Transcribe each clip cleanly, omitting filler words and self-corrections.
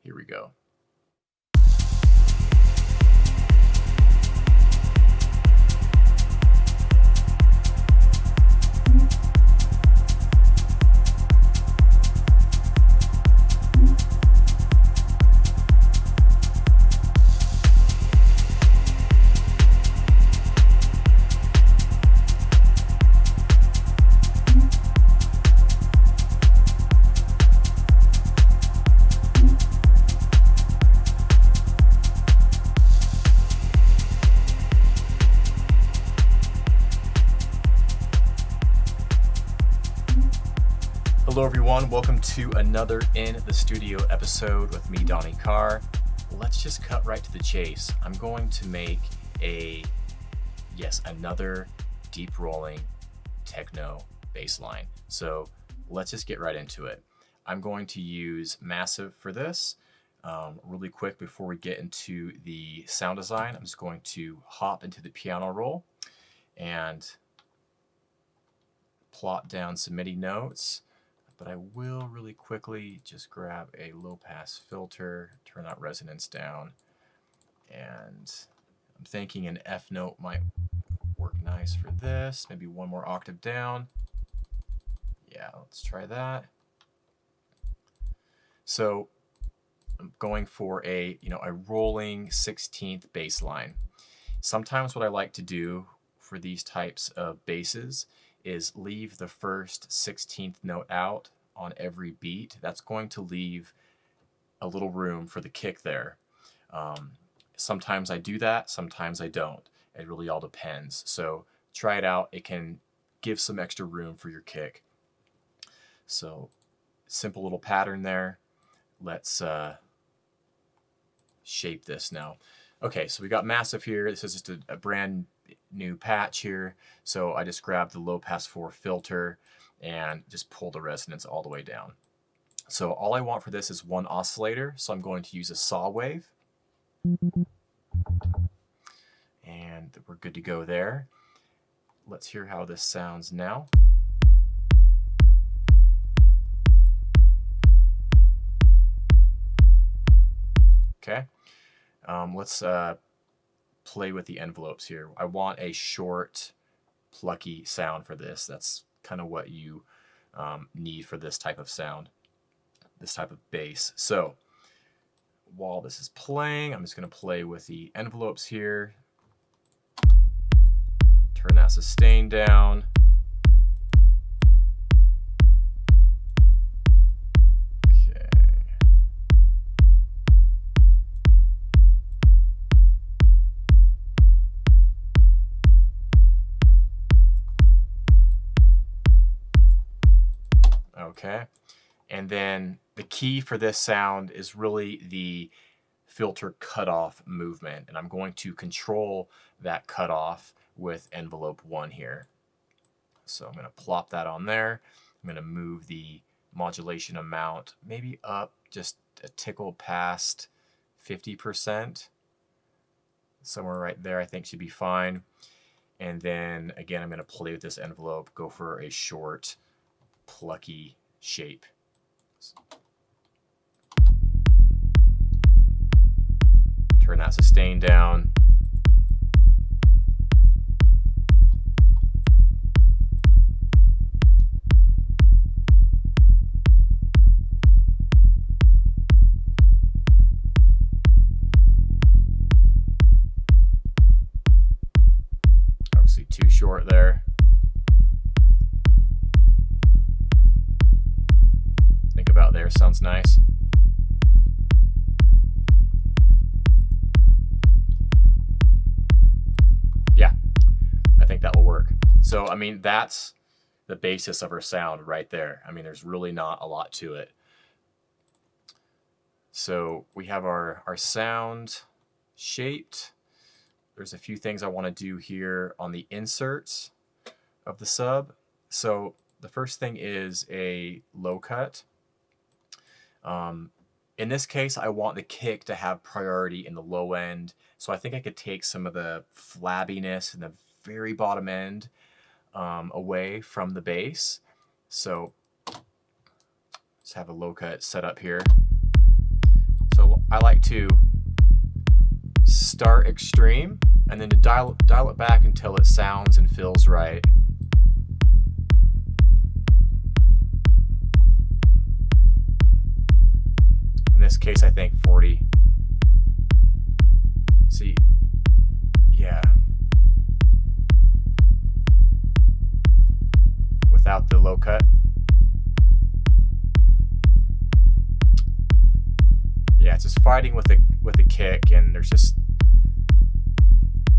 Here we go. Hello everyone, welcome to another In the Studio episode with me, Donny Carr. Let's just cut right to the chase. I'm going to make another deep rolling techno bass line. So let's just get right into it. I'm going to use Massive for this. Really quick before we get into the sound design, I'm just going to hop into the piano roll and plot down some MIDI notes. But I will really quickly just grab a low pass filter, turn that resonance down, and I'm thinking an F note might work nice for this. Maybe one more octave down. Yeah, let's try that. So I'm going for a rolling 16th bass line. Sometimes what I like to do for these types of basses is leave the first 16th note out on every beat. That's going to leave a little room for the kick there. Sometimes I do that, sometimes I don't. It really all depends. So try it out. It can give some extra room for your kick. So simple little pattern there. Let's shape this now. Okay, so we got Massive here. This is just a brand new patch here. So I just grabbed the low pass 4 filter and just pull the resonance all the way down. So all I want for this is one oscillator. So I'm going to use a saw wave. And we're good to go there. Let's hear how this sounds now. Okay, let's play with the envelopes here. I want a short, plucky sound for this. That's kind of what you need for this type of sound, this type of bass. So while this is playing, I'm just going to play with the envelopes here. Turn that sustain down. Okay, and then the key for this sound is really the filter cutoff movement, and I'm going to control that cutoff with envelope 1 here. So I'm going to plop that on there. I'm going to move the modulation amount maybe up just a tickle past 50%. Somewhere right there I think should be fine. And then again, I'm going to play with this envelope, go for a short, plucky shape. Turn that sustain down. Obviously too short there. About there sounds nice. Yeah, I think that will work. So I mean, that's the basis of our sound right there. I mean, there's really not a lot to it. So we have our sound shaped. There's a few things I want to do here on the inserts of the sub. So the first thing is a low cut. In this case, I want the kick to have priority in the low end. So I think I could take some of the flabbiness in the very bottom end away from the bass. So let's have a low cut set up here. So like to start extreme and then to dial it back until it sounds and feels right. In this case, I think 40. See, yeah. Without the low cut. Yeah, it's just fighting with a kick, and there's just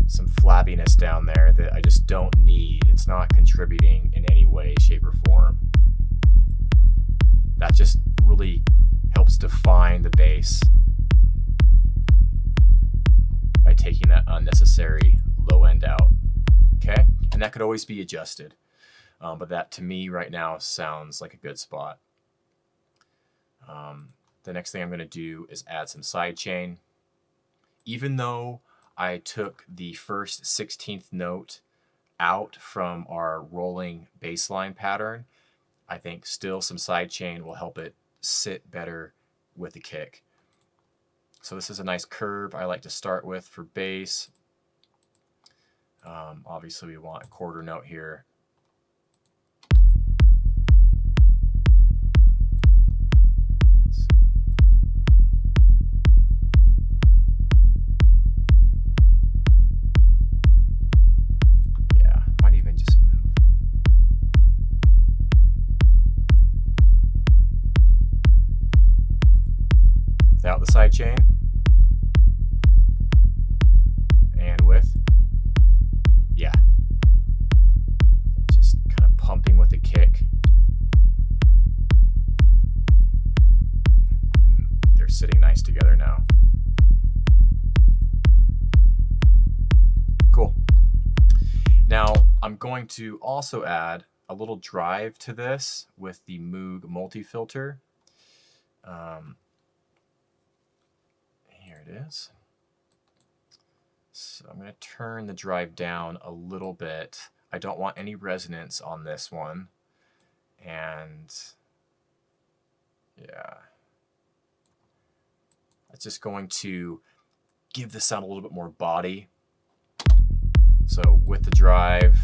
some flabbiness down there that I just don't need. It's not contributing in any way, shape, or form. That just really helps define the bass by taking that unnecessary low end out. Okay, and that could always be adjusted, but that to me right now sounds like a good spot. The next thing I'm going to do is add some sidechain. Even though I took the first 16th note out from our rolling bass line pattern, I think still some sidechain will help it sit better with the kick. So this is a nice curve I like to start with for bass. Obviously we want a quarter note here. Without the sidechain, and with, yeah, just kind of pumping with the kick. They're sitting nice together now. Cool. Now I'm going to also add a little drive to this with the Moog multi-filter. Here it is. So I'm going to turn the drive down a little bit. I don't want any resonance on this one. And yeah, it's just going to give the sound a little bit more body. So with the drive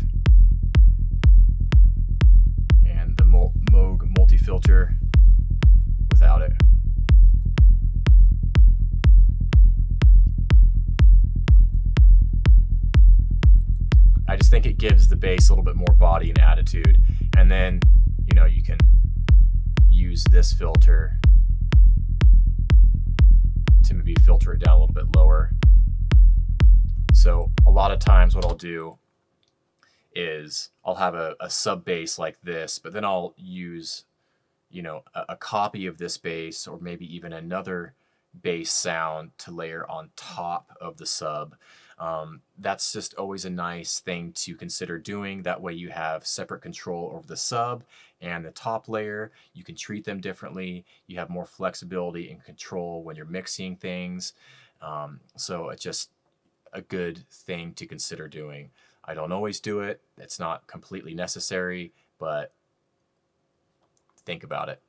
and the Moog multi-filter without it. I just think it gives the bass a little bit more body and attitude. And then, you know, you can use this filter to maybe filter it down a little bit lower. So a lot of times what I'll do is I'll have a sub bass like this, but then I'll use, you know, a copy of this bass or maybe even another bass sound to layer on top of the sub. That's just always a nice thing to consider doing. That way you have separate control over the sub and the top layer. You can treat them differently. You have more flexibility and control when you're mixing things. So it's just a good thing to consider doing. I don't always do it. It's not completely necessary, but think about it.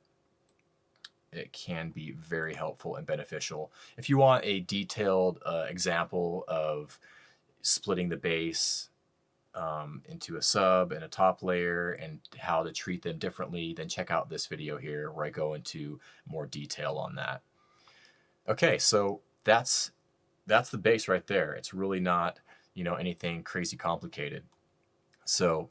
It can be very helpful and beneficial. If you want a detailed example of splitting the bass into a sub and a top layer and how to treat them differently, then check out this video here where I go into more detail on that. Okay, so that's the bass right there. It's really not, you know, anything crazy complicated. So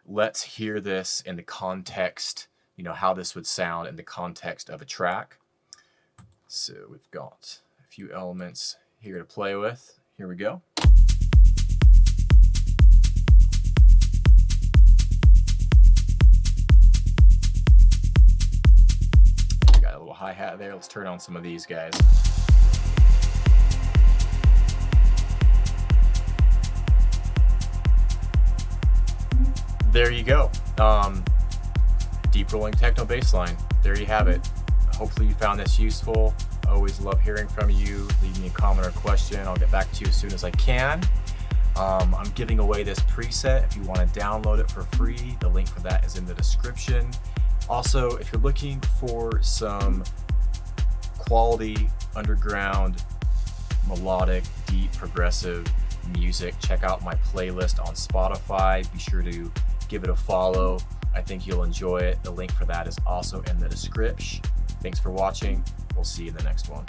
let's hear this in the context, you know, how this would sound in the context of a track. So we've got a few elements here to play with. Here we go. We got a little hi-hat there. Let's turn on some of these guys. There you go. Deep rolling techno bass line. There you have it. Hopefully you found this useful. I always love hearing from you. Leave me a comment or question. I'll get back to you as soon as I can. I'm giving away this preset. If you want to download it for free, the link for that is in the description. Also, if you're looking for some quality underground melodic, deep, progressive music. Check out my playlist on Spotify. Be sure to give it a follow. I think you'll enjoy it. The link for that is also in the description. Thanks for watching. We'll see you in the next one.